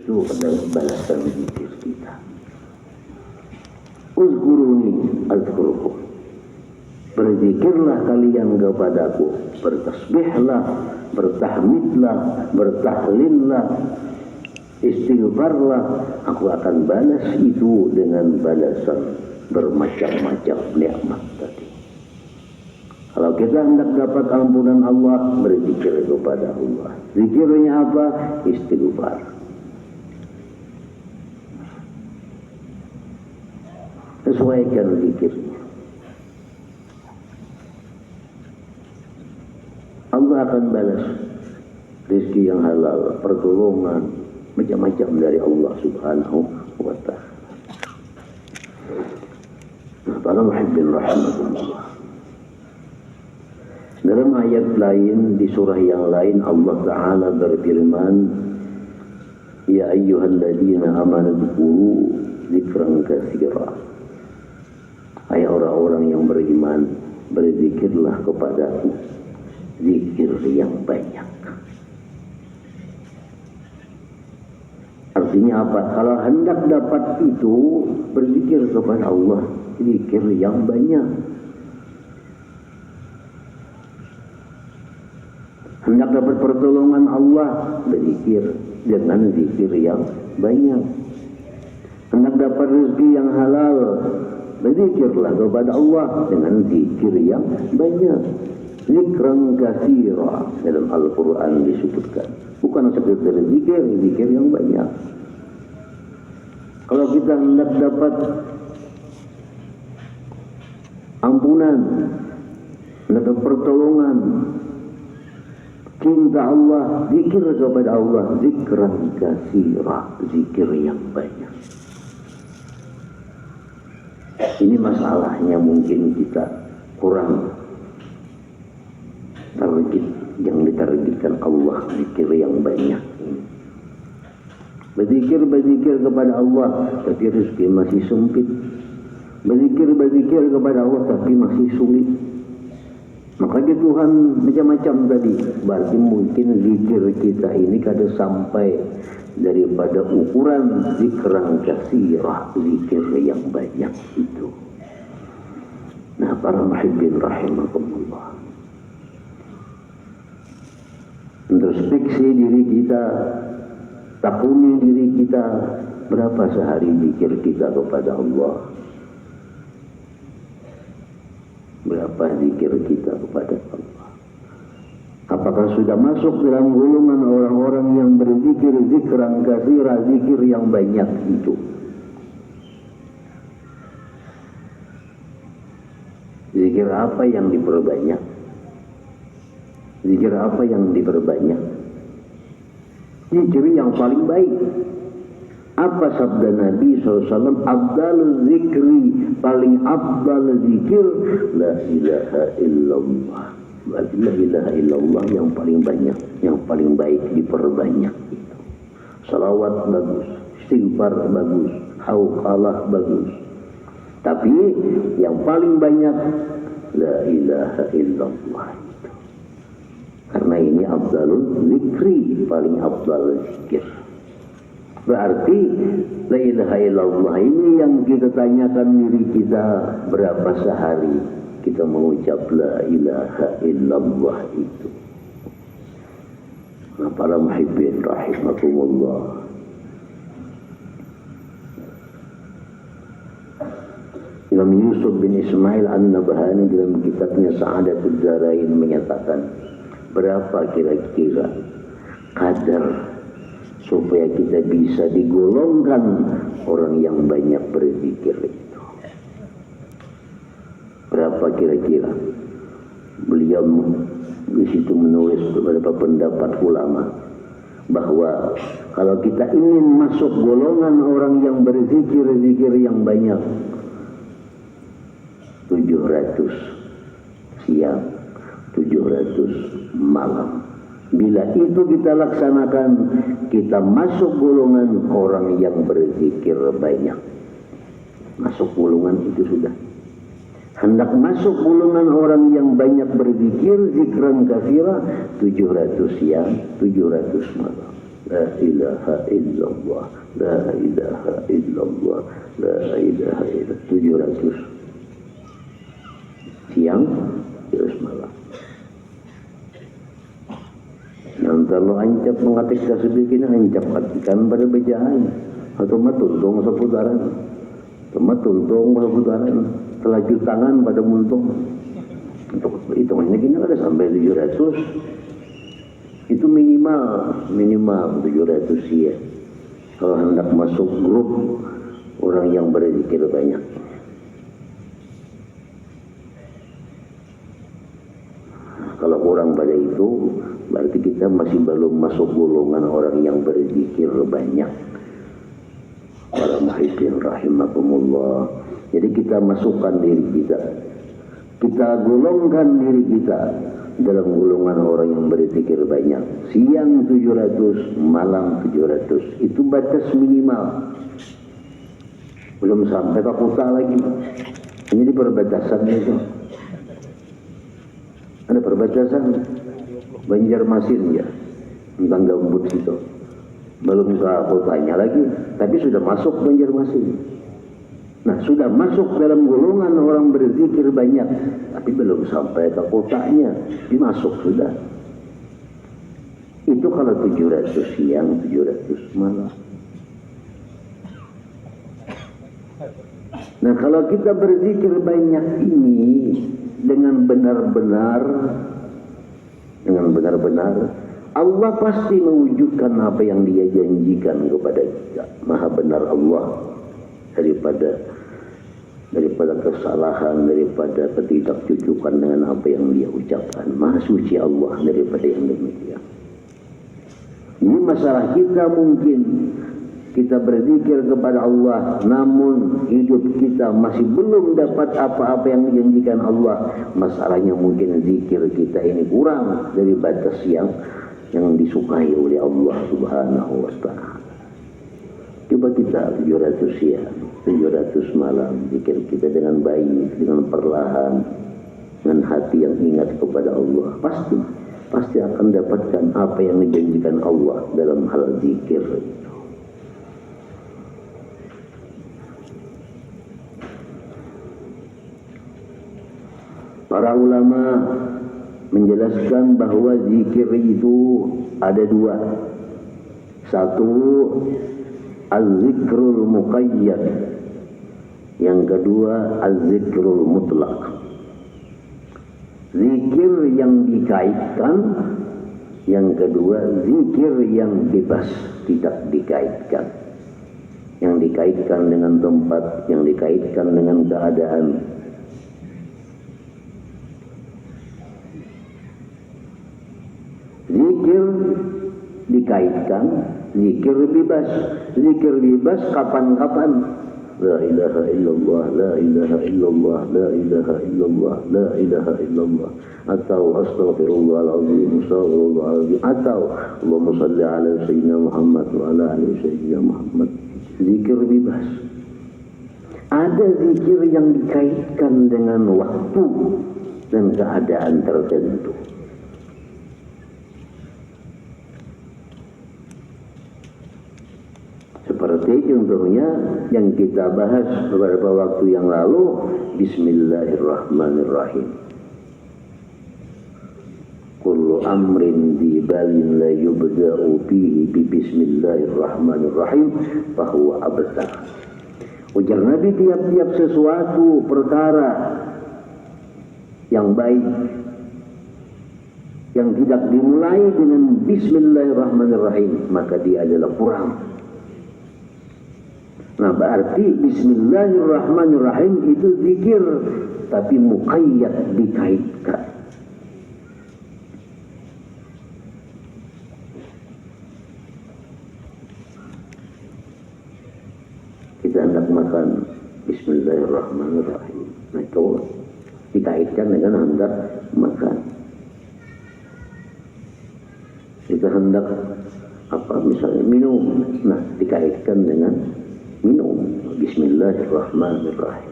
Itu adalah balasan zikir kita. Uzkuruni azkurukum. Berzikirlah kalian kepadaku, bertasbihlah, bertahmidlah, bertahlillah, istighfarlah, aku akan balas itu dengan balasan bermacam-macam nikmat tadi. Kalau kita hendak dapat ampunan Allah, berzikir kepada Allah. Zikirnya apa? Istighfar. Sesuaikan zikirnya. Allah akan balas rezeki yang halal, pertolongan, macam-macam dari Allah Subhanahu wa ta'ala. Para muhibbin rahmatullah. Dalam ayat lain, di surah yang lain, Allah Ta'ala berfirman, Ya ayyuhalladzina amanu dzkuru dzikran katsira. Hai orang-orang yang beriman, berzikirlah kepadaku zikir yang banyak. Artinya apa? Kalau hendak dapat itu, berzikir kepada Allah, zikir yang banyak. Hendak dapat pertolongan Allah, berzikir dengan zikir yang banyak. Hendak dapat rezeki yang halal, berzikirlah kepada Allah dengan zikir yang banyak. Zikran katsira dalam Al-Quran disebutkan. Bukan sekedar zikir, zikir yang banyak. Kalau kita hendak dapat ampunan, hendak dapat pertolongan, cinta Allah, zikir kepada Allah, zikran katsira, zikir yang banyak. Ini masalahnya mungkin kita kurang target, yang ditargetkan Allah, zikir yang banyak. Berzikir kepada Allah, tapi rezeki masih sempit. Berzikir kepada Allah, tapi masih sulit. Makanya Tuhan macam-macam tadi. Berarti mungkin zikir kita ini kada sampai daripada ukuran zikran katsirah, zikir yang banyak itu. Nah, para muhibbin rahimakumullah, introspeksi diri kita, takuni diri kita, berapa sehari zikir kita kepada Allah, berapa zikir kita kepada Allah. Apakah sudah masuk dalam golongan orang-orang yang berzikir zikran katsira, zikir yang banyak itu? Zikir apa yang diperbanyak? Zikir apa yang diperbanyak? Zikir yang paling baik. Apa sabda Nabi SAW? Abdal zikri, paling abdal zikir, la ilaha illallah. La ilaha illallah yang paling banyak, yang paling baik diperbanyak itu. Salawat bagus, istighfar bagus, hauqalah bagus. Tapi yang paling banyak la ilaha illallah itu. Karena ini afdalul zikri, paling afdal zikir. Berarti la ilaha illallah ini yang kita tanyakan diri kita, berapa sehari kita mengucap la ilaha illallah itu. Nah, para muhibbin rahimakumullah, Imam Yusuf bin Ismail An-Nabhani dalam kitabnya Sa'adatul Darain menyatakan, berapa kira-kira kadar supaya kita bisa digolongkan orang yang banyak berzikir itu? Berapa kira-kira? Beliau di situ menulis beberapa pendapat ulama bahwa kalau kita ingin masuk golongan orang yang berzikir yang banyak, 700 siang, 700 malam. Bila itu kita laksanakan, kita masuk golongan orang yang berzikir banyak. Masuk golongan itu sudah. Hendak masuk golongan orang yang banyak berzikir, zikran katsira, 700 siang, 700 malam. la ilaha illallah, la ilaha illallah, la ilaha illallah. 700 siang terus malam. Nanti lo ancap mengatik tasbih kini ancap katikan pada bejaan atau matundong seputaran, atau matundong seputaran, telaju tangan pada muntung. Untuk hitungannya kini ada sampai 700. Itu minimal 700 ya. Kalau hendak masuk grup orang yang berzikir banyak. Kalau kurang pada itu, berarti kita masih belum masuk golongan orang yang berzikir banyak. Para muhibbin rahimakumullah. Jadi kita masukkan diri kita. Kita golongkan diri kita dalam golongan orang yang berzikir banyak. Siang 700, malam 700. Itu batas minimal. Belum sampai ke kota lagi. Ini di perbatasan itu. Ada perbatasan Banjarmasin ya, tentang Gambut itu. Belum ke kotanya lagi, tapi sudah masuk Banjarmasin. Nah, sudah masuk dalam golongan orang berzikir banyak, tapi belum sampai ke kotanya, dimasuk sudah. Itu kalau 700 siang, 700 malam. Nah, kalau kita berzikir banyak ini dengan benar-benar, Allah pasti mewujudkan apa yang Dia janjikan kepada kita. Maha benar Allah daripada kesalahan, daripada ketidakcucukan dengan apa yang Dia ucapkan. Maha suci Allah daripada yang demikian. Ini masalah kita, mungkin kita berzikir kepada Allah, namun hidup kita masih belum dapat apa-apa yang dijanjikan Allah. Masalahnya mungkin zikir kita ini kurang dari batas yang disukai oleh Allah Subhanahu wa ta'ala. Coba kita 700 siang, 700 malam, zikir kita dengan baik, dengan perlahan, dengan hati yang ingat kepada Allah. Pasti akan dapatkan apa yang dijanjikan Allah dalam hal zikir itu. Para ulama menjelaskan bahwa zikir itu ada dua. Satu, az-zikrul muqayyad. Yang kedua, az-zikrul mutlaq. Zikir yang dikaitkan. Yang kedua, zikir yang bebas, tidak dikaitkan. Yang dikaitkan dengan tempat, yang dikaitkan dengan keadaan. Zikir dikaitkan, zikir bebas. Zikir bebas kapan-kapan. La ilaha illallah, la ilaha illallah, la ilaha illallah, la ilaha illallah. Atau astaghfirullahaladzim, astaghfirullahaladzim. Atau Allahumma salli ala Sayyidina Muhammad wa ala ali Sayyidina Muhammad. Zikir bebas. Ada zikir yang dikaitkan dengan waktu dan keadaan tertentu. Seperti contohnya yang kita bahas beberapa waktu yang lalu, Bismillahirrahmanirrahim. Kullu amrin di balin la yubda'u bihi bi Bismillahirrahmanirrahim fahuwa abtar. Ujar Nabi, tiap-tiap sesuatu perkara yang baik yang tidak dimulai dengan Bismillahirrahmanirrahim, maka dia adalah kurang. Nah, berarti Bismillahirrahmanirrahim itu zikir, tapi muqayyad, dikaitkan. Kita hendak makan Bismillahirrahmanirrahim. Nah, itu dikaitkan dengan hendak makan. Kita hendak misalnya minum, nah dikaitkan dengan minum. Bismillahirrahmanirrahim.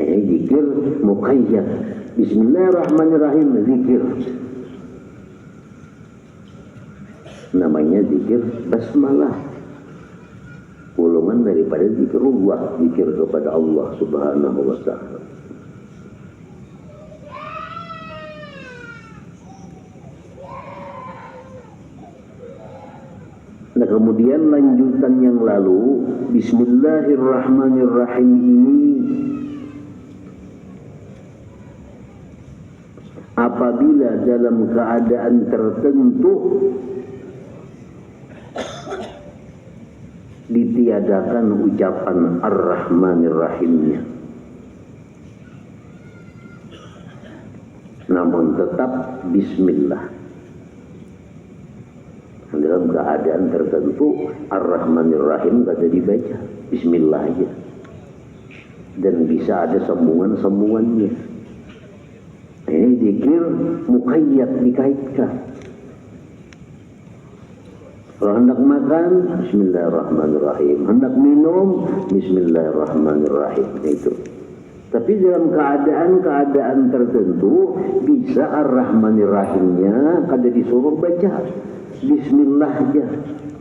Ini zikir muqayyad. Bismillahirrahmanirrahim, zikir. namanya zikir basmalah, golongan daripada zikrullah, zikir kepada Allah Subhanahu wa ta'ala. Nah, kemudian lanjutan yang lalu, Bismillahirrahmanirrahim ini apabila dalam keadaan tertentu ditiadakan ucapan Ar-Rahmanir-Rahimnya, namun tetap Bismillah. Dalam keadaan tertentu Ar-Rahmanir-Rahim kata dibaca Bismillah aja, dan bisa ada sambungan-sambungannya. Ini zikir muqayyad, dikaitkan. Kalau hendak makan Bismillahirrahmanirrahim, hendak minum Bismillahirrahmanirrahim, itu. Tapi dalam keadaan-keadaan tertentu bisa Ar-Rahmanir-Rahimnya kada disuruh baca Bismillah aja,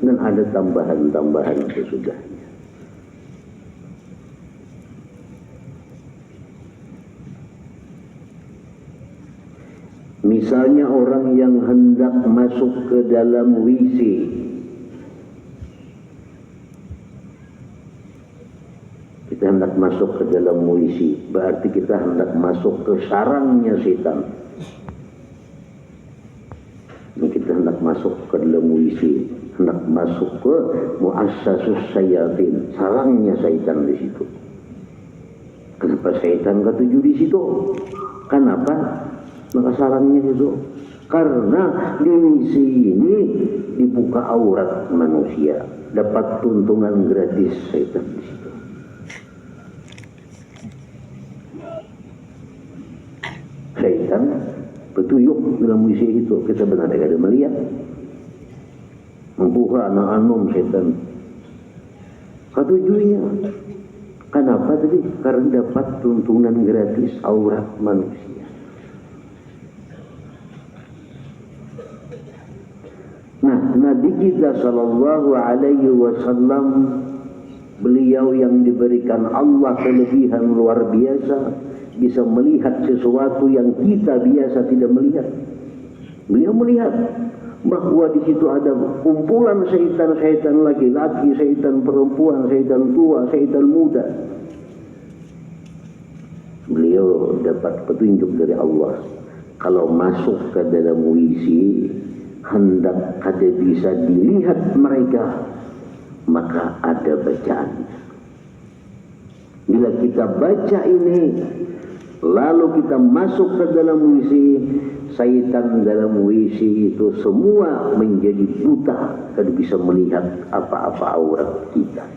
dan ada tambahan-tambahan sesudahnya. Misalnya orang yang hendak masuk ke dalam WC, kita hendak masuk ke dalam WC, berarti kita hendak masuk ke sarangnya setan. Kita hendak masuk ke dalam WC, hendak masuk ke muassasus syayatin, sarangnya syaitan di situ. Kenapa syaitan ketujuh di situ? Kenapa? Maka sarangnya itu karena di WC ini dibuka aurat manusia, dapat tuntungan gratis syaitan di situ. Syaitan petuyuk dalam WC itu, kita benar ada melihat membuka anak-anom syaitan. Ketujuhnya kenapa tadi? Karena dapat tuntunan gratis aurat manusia. Nah, Nabi kita sallallahu alaihi wasallam, beliau yang diberikan Allah kelebihan luar biasa, bisa melihat sesuatu yang kita biasa tidak melihat. Beliau melihat bahwa di situ ada kumpulan syaitan-syaitan laki-laki, syaitan perempuan, syaitan tua, syaitan muda. Beliau dapat petunjuk dari Allah. Kalau masuk ke dalam WC, hendak kada bisa dilihat mereka, maka ada bacaan. Bila kita baca ini, lalu kita masuk ke dalam WC, syaitan dalam WC itu semua menjadi buta, kada bisa melihat apa-apa aurat kita.